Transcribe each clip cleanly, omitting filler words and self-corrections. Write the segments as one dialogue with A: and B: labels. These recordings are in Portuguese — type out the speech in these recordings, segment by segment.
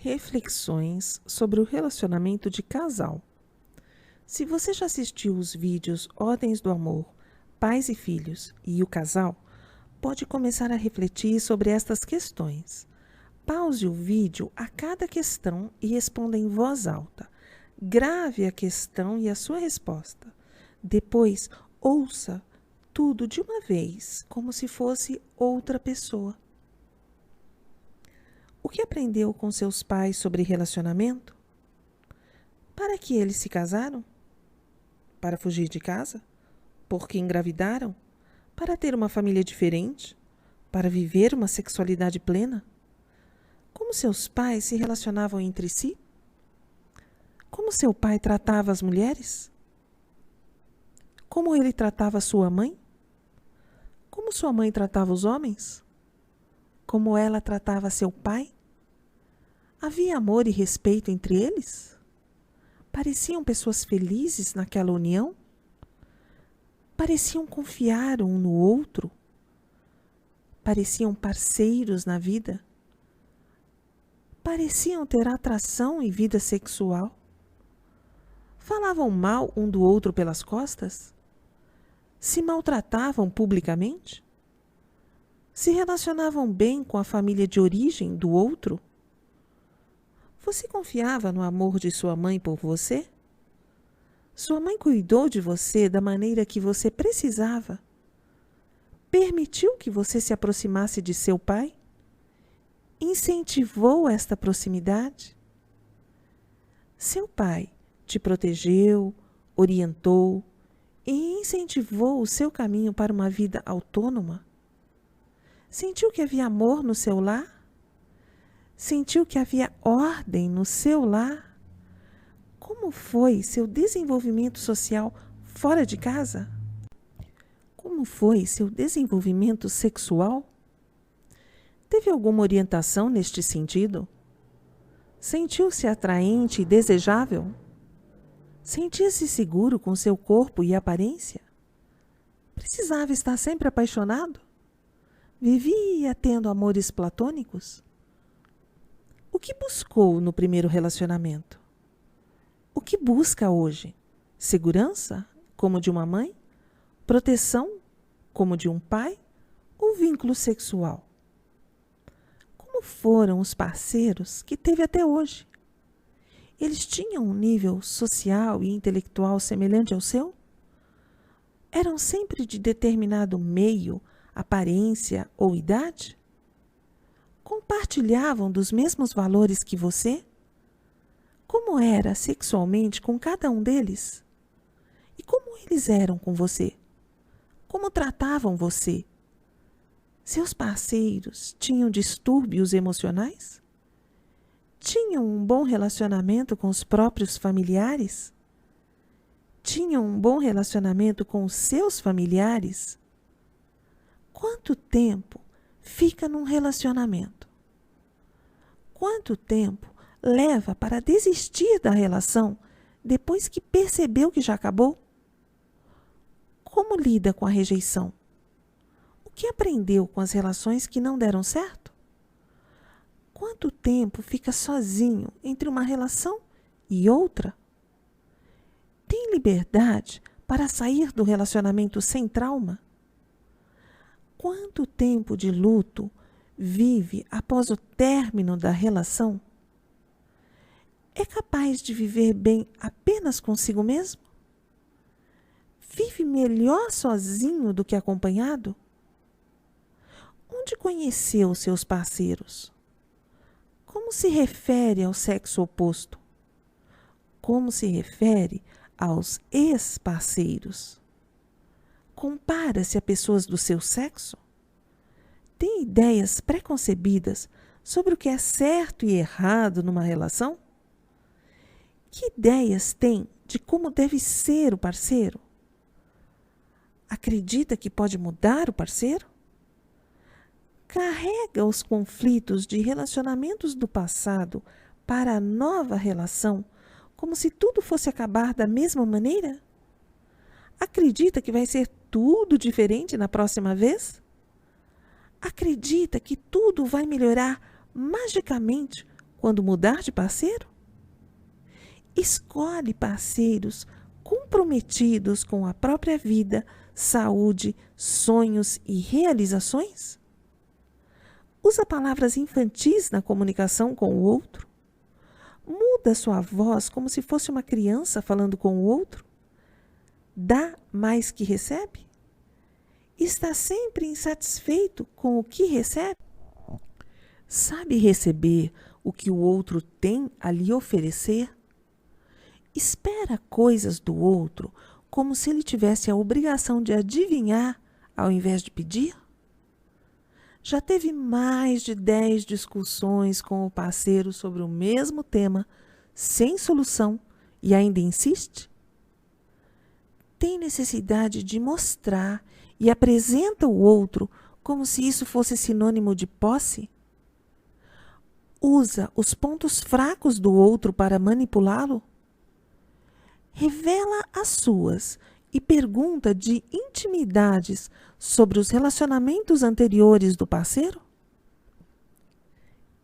A: Reflexões sobre o relacionamento de casal. Se você já assistiu os vídeos Ordens do Amor, Pais e Filhos e o Casal, pode começar a refletir sobre estas questões. Pause o vídeo a cada questão e responda em voz alta. Grave a questão e a sua resposta. Depois, ouça tudo de uma vez, como se fosse outra pessoa. O que aprendeu com seus pais sobre relacionamento? Para que eles se casaram? Para fugir de casa? Porque engravidaram? Para ter uma família diferente? Para viver uma sexualidade plena? Como seus pais se relacionavam entre si? Como seu pai tratava as mulheres? Como ele tratava sua mãe? Como sua mãe tratava os homens? Como ela tratava seu pai? Havia amor e respeito entre eles? Pareciam pessoas felizes naquela união? Pareciam confiar um no outro? Pareciam parceiros na vida? Pareciam ter atração e vida sexual? Falavam mal um do outro pelas costas? Se maltratavam publicamente? Se relacionavam bem com a família de origem do outro? Você confiava no amor de sua mãe por você? Sua mãe cuidou de você da maneira que você precisava? Permitiu que você se aproximasse de seu pai? Incentivou esta proximidade? Seu pai te protegeu, orientou e incentivou o seu caminho para uma vida autônoma? Sentiu que havia amor no seu lar? Sentiu que havia ordem no seu lar? Como foi seu desenvolvimento social fora de casa? Como foi seu desenvolvimento sexual? Teve alguma orientação neste sentido? Sentiu-se atraente e desejável? Sentia-se seguro com seu corpo e aparência? Precisava estar sempre apaixonado? Vivia tendo amores platônicos? O que buscou no primeiro relacionamento? O que busca hoje? Segurança, como de uma mãe? Proteção, como de um pai? Ou vínculo sexual? Como foram os parceiros que teve até hoje? Eles tinham um nível social e intelectual semelhante ao seu? Eram sempre de determinado meio, aparência ou idade? Compartilhavam dos mesmos valores que você? Como era sexualmente com cada um deles? E como eles eram com você? Como tratavam você? Seus parceiros tinham distúrbios emocionais? Tinham um bom relacionamento com os próprios familiares? Tinham um bom relacionamento com os seus familiares? Quanto tempo fica num relacionamento? Quanto tempo leva para desistir da relação depois que percebeu que já acabou? Como lida com a rejeição? O que aprendeu com as relações que não deram certo? Quanto tempo fica sozinho entre uma relação e outra? Tem liberdade para sair do relacionamento sem trauma? Quanto tempo de luto vive após o término da relação? É capaz de viver bem apenas consigo mesmo? Vive melhor sozinho do que acompanhado? Onde conheceu seus parceiros? Como se refere ao sexo oposto? Como se refere aos ex-parceiros? Compara-se a pessoas do seu sexo? Tem ideias preconcebidas sobre o que é certo e errado numa relação? Que ideias tem de como deve ser o parceiro? Acredita que pode mudar o parceiro? Carrega os conflitos de relacionamentos do passado para a nova relação como se tudo fosse acabar da mesma maneira? Acredita que vai ser tudo diferente na próxima vez? Acredita que tudo vai melhorar magicamente quando mudar de parceiro? Escolhe parceiros comprometidos com a própria vida, saúde, sonhos e realizações? Usa palavras infantis na comunicação com o outro? Muda sua voz como se fosse uma criança falando com o outro? Dá mais que recebe? Está sempre insatisfeito com o que recebe? Sabe receber o que o outro tem a lhe oferecer? Espera coisas do outro como se ele tivesse a obrigação de adivinhar ao invés de pedir? Já teve mais de 10 discussões com o parceiro sobre o mesmo tema, sem solução, e ainda insiste? Tem necessidade de mostrar e apresenta o outro como se isso fosse sinônimo de posse? Usa os pontos fracos do outro para manipulá-lo? Revela as suas e pergunta de intimidades sobre os relacionamentos anteriores do parceiro?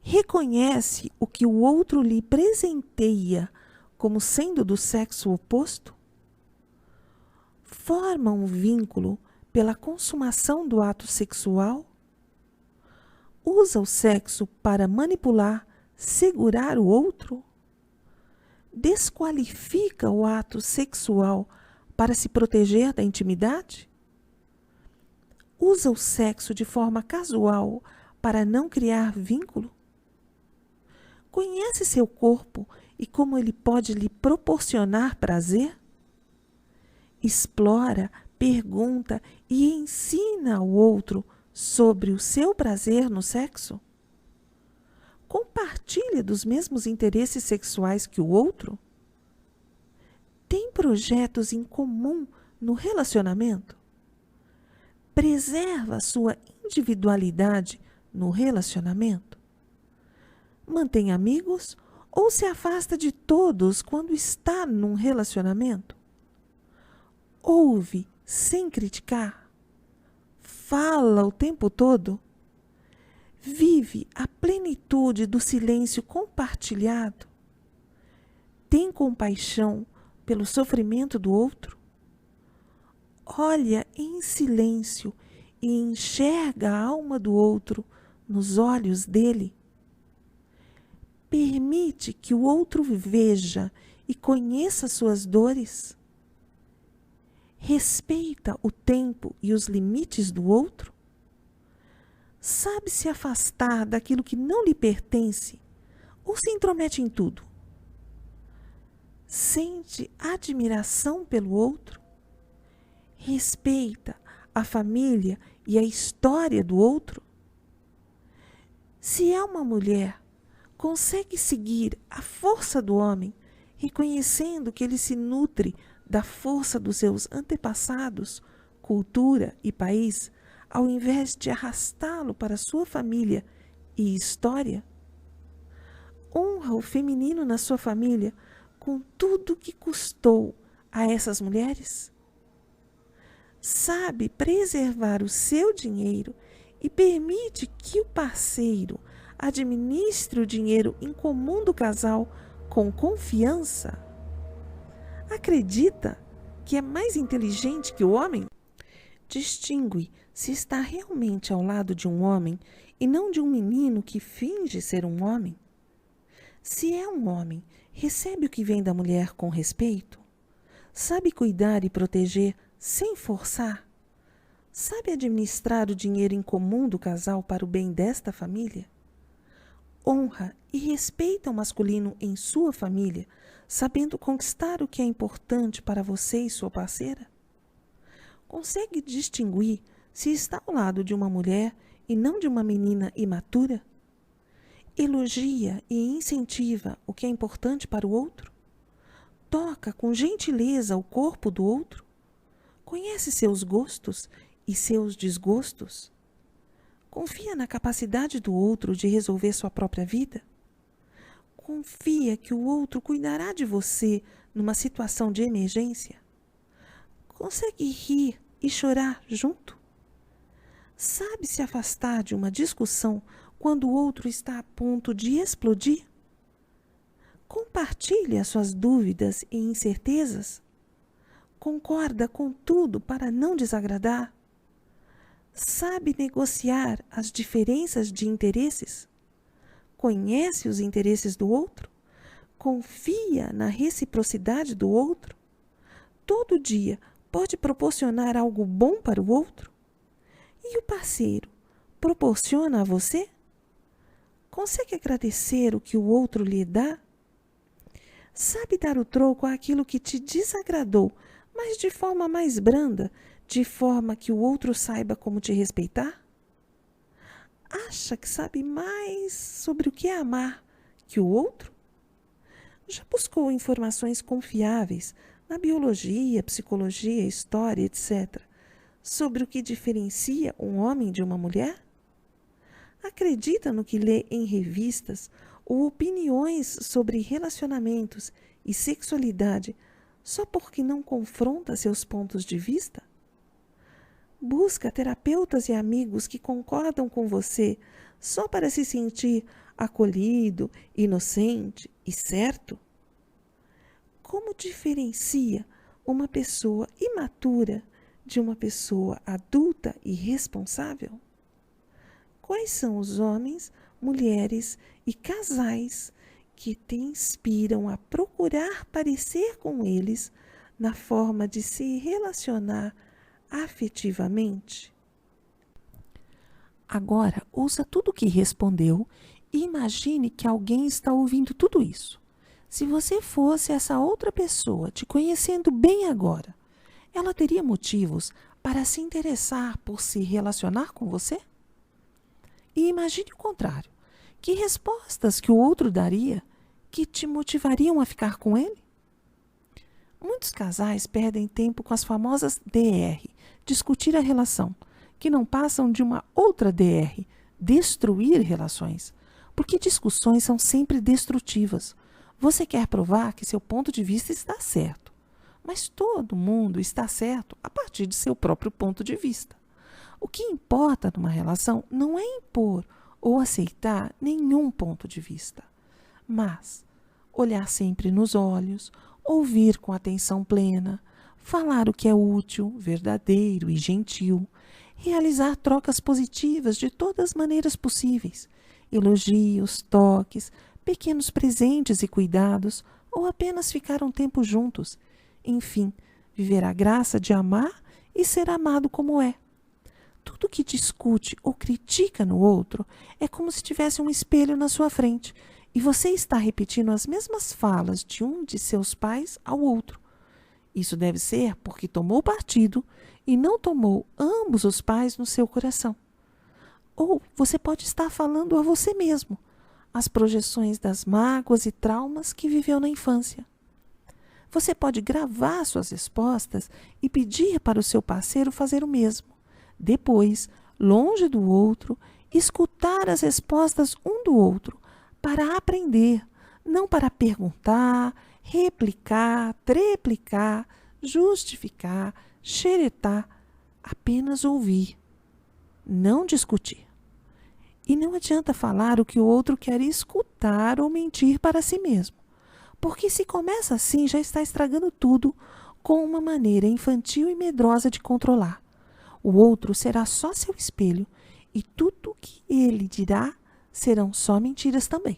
A: Reconhece o que o outro lhe presenteia como sendo do sexo oposto? Forma um vínculo pela consumação do ato sexual? Usa o sexo para manipular, segurar o outro? Desqualifica o ato sexual para se proteger da intimidade? Usa o sexo de forma casual para não criar vínculo? Conhece seu corpo e como ele pode lhe proporcionar prazer? Explora, pergunta e ensina ao outro sobre o seu prazer no sexo? Compartilha dos mesmos interesses sexuais que o outro? Tem projetos em comum no relacionamento? Preserva sua individualidade no relacionamento? Mantém amigos ou se afasta de todos quando está num relacionamento? Ouve sem criticar? Fala o tempo todo? Vive a plenitude do silêncio compartilhado? Tem compaixão pelo sofrimento do outro? Olha em silêncio e enxerga a alma do outro nos olhos dele? Permite que o outro veja e conheça suas dores? Respeita o tempo e os limites do outro? Sabe se afastar daquilo que não lhe pertence ou se intromete em tudo? Sente admiração pelo outro? Respeita a família e a história do outro? Se é uma mulher, consegue seguir a força do homem, reconhecendo que ele se nutre da força dos seus antepassados, cultura e país, ao invés de arrastá-lo para sua família e história? Honra o feminino na sua família com tudo que custou a essas mulheres? Sabe preservar o seu dinheiro e permite que o parceiro administre o dinheiro em comum do casal com confiança? Acredita que é mais inteligente que o homem? Distingue se está realmente ao lado de um homem e não de um menino que finge ser um homem? Se é um homem, recebe o que vem da mulher com respeito? Sabe cuidar e proteger sem forçar? Sabe administrar o dinheiro em comum do casal para o bem desta família? Honra e respeita o masculino em sua família, sabendo conquistar o que é importante para você e sua parceira? Consegue distinguir se está ao lado de uma mulher e não de uma menina imatura? Elogia e incentiva o que é importante para o outro? Toca com gentileza o corpo do outro? Conhece seus gostos e seus desgostos? Confia na capacidade do outro de resolver sua própria vida? Confia que o outro cuidará de você numa situação de emergência? Consegue rir e chorar junto? Sabe se afastar de uma discussão quando o outro está a ponto de explodir? Compartilhe as suas dúvidas e incertezas. Concorda com tudo para não desagradar. Sabe negociar as diferenças de interesses. Conhece os interesses do outro. Confia na reciprocidade do outro. Todo dia pode proporcionar algo bom para o outro. E o parceiro proporciona a você? Consegue agradecer o que o outro lhe dá? Sabe dar o troco àquilo que te desagradou, mas de forma mais branda, de forma que o outro saiba como te respeitar? Acha que sabe mais sobre o que é amar que o outro? Já buscou informações confiáveis na biologia, psicologia, história, etc., sobre o que diferencia um homem de uma mulher? Acredita no que lê em revistas ou opiniões sobre relacionamentos e sexualidade só porque não confronta seus pontos de vista? Busca terapeutas e amigos que concordam com você só para se sentir acolhido, inocente e certo? Como diferencia uma pessoa imatura de uma pessoa adulta e responsável? Quais são os homens, mulheres e casais que te inspiram a procurar parecer com eles na forma de se relacionar afetivamente? Agora, ouça tudo o que respondeu e imagine que alguém está ouvindo tudo isso. Se você fosse essa outra pessoa, te conhecendo bem agora, ela teria motivos para se interessar por se relacionar com você? E imagine o contrário. Que respostas que o outro daria que te motivariam a ficar com ele? Muitos casais perdem tempo com as famosas DR, discutir a relação, que não passam de uma outra DR, destruir relações, porque discussões são sempre destrutivas. Você quer provar que seu ponto de vista está certo, mas todo mundo está certo a partir de seu próprio ponto de vista. O que importa numa relação não é impor ou aceitar nenhum ponto de vista, mas olhar sempre nos olhos, ouvir com atenção plena, falar o que é útil, verdadeiro e gentil, realizar trocas positivas de todas as maneiras possíveis, elogios, toques, pequenos presentes e cuidados, ou apenas ficar um tempo juntos. Enfim, viver a graça de amar e ser amado como é. Tudo que discute ou critica no outro é como se tivesse um espelho na sua frente e você está repetindo as mesmas falas de um de seus pais ao outro. Isso deve ser porque tomou partido e não tomou ambos os pais no seu coração. Ou você pode estar falando a você mesmo, as projeções das mágoas e traumas que viveu na infância. Você pode gravar suas respostas e pedir para o seu parceiro fazer o mesmo. Depois, longe do outro, escutar as respostas um do outro para aprender, não para perguntar, replicar, treplicar, justificar, xeretar, apenas ouvir, não discutir. E não adianta falar o que o outro quer escutar ou mentir para si mesmo, porque se começa assim já está estragando tudo com uma maneira infantil e medrosa de controlar. O outro será só seu espelho e tudo o que ele dirá serão só mentiras também.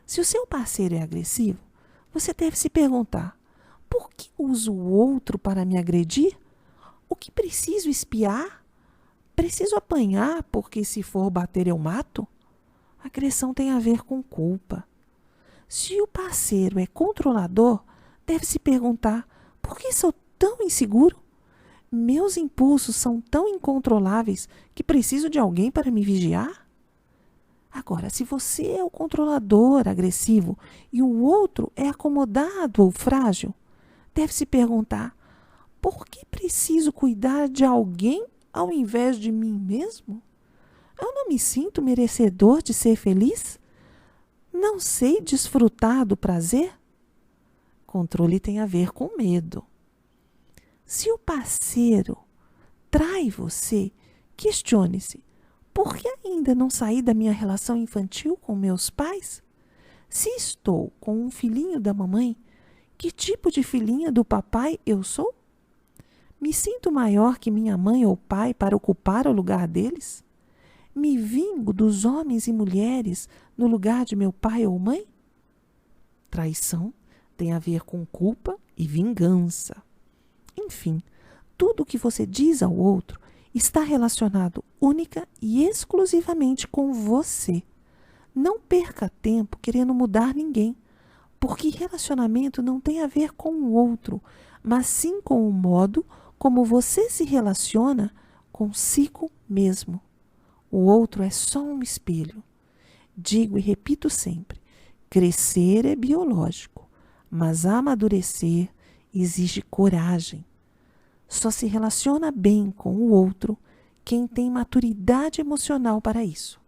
A: Se o seu parceiro é agressivo, você deve se perguntar: por que uso o outro para me agredir? O que preciso espiar? Preciso apanhar porque se for bater eu mato? Agressão tem a ver com culpa. Se o parceiro é controlador, deve se perguntar: por que sou tão inseguro? Meus impulsos são tão incontroláveis que preciso de alguém para me vigiar? Agora, se você é o controlador agressivo e o outro é acomodado ou frágil, deve se perguntar: por que preciso cuidar de alguém ao invés de mim mesmo? Eu não me sinto merecedor de ser feliz? Não sei desfrutar do prazer? Controle tem a ver com medo. Se o parceiro trai você, questione-se: por que ainda não saí da minha relação infantil com meus pais? Se estou com um filhinho da mamãe, que tipo de filhinha do papai eu sou? Me sinto maior que minha mãe ou pai para ocupar o lugar deles? Me vingo dos homens e mulheres no lugar de meu pai ou mãe? Traição tem a ver com culpa e vingança. Enfim, tudo o que você diz ao outro está relacionado única e exclusivamente com você. Não perca tempo querendo mudar ninguém, porque relacionamento não tem a ver com o outro, mas sim com o modo como você se relaciona consigo mesmo. O outro é só um espelho. Digo e repito sempre: crescer é biológico, mas amadurecer exige coragem. Só se relaciona bem com o outro quem tem maturidade emocional para isso.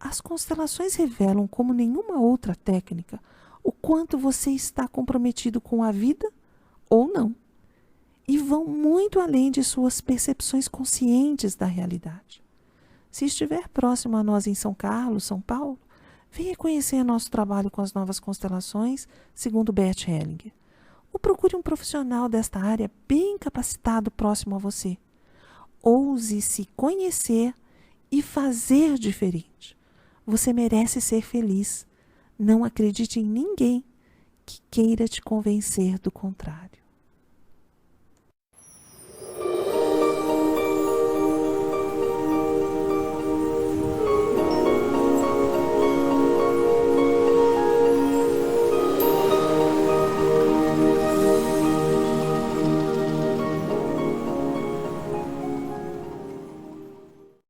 A: As constelações revelam, como nenhuma outra técnica, o quanto você está comprometido com a vida ou não. E vão muito além de suas percepções conscientes da realidade. Se estiver próximo a nós em São Carlos, São Paulo, venha conhecer nosso trabalho com as novas constelações, segundo Bert Hellinger. Ou procure um profissional desta área bem capacitado próximo a você. Ouse se conhecer e fazer diferente. Você merece ser feliz. Não acredite em ninguém que queira te convencer do contrário.